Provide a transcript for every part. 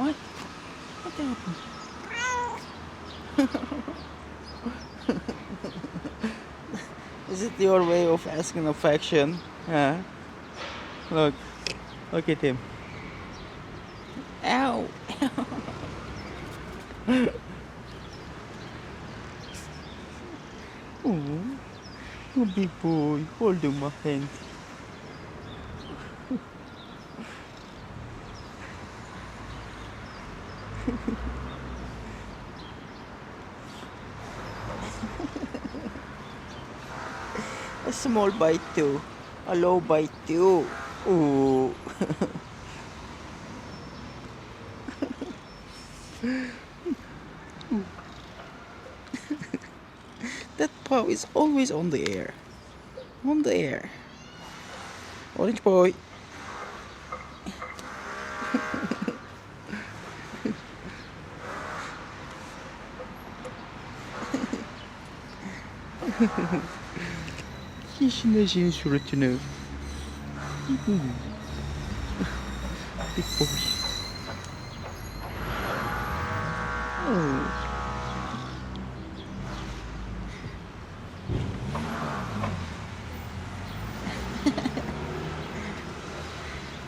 What? What happened? Is it your way of asking affection? Huh? Look. Look at him. Ow! Oh, you big boy. Hold my hand. A small bite too. A low bite too. Ooh. That paw is always on the air. On the air. Orange boy. 귀신내신 수르트는 big boy. Oh.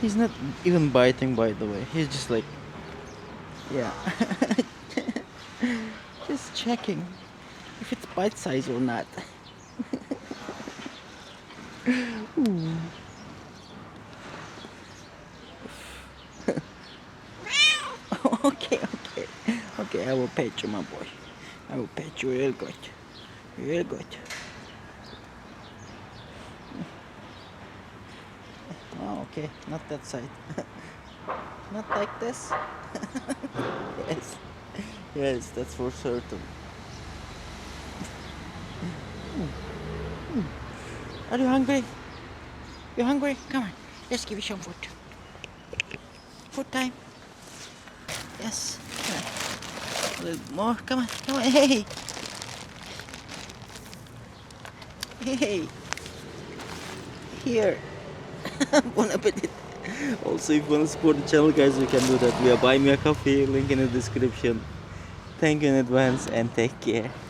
He's not even biting, by the way. He's just like, yeah. Just checking if it's bite size or not. Ooh. Okay, okay. Okay, I will pet you, my boy. I will pet you real good. Real good. Oh, okay. Not that side. Not like this. Yes. Yes, that's for certain. Are you hungry? You hungry? Come on. Let's give you some food. Food time. Yes. Come on. A little more. Come on. Come on. Hey. Hey. Here. Bon appetit. Also, if you want to support the channel, guys, you can do that via Buy Me a Coffee. Link in the description. Thank you in advance and take care.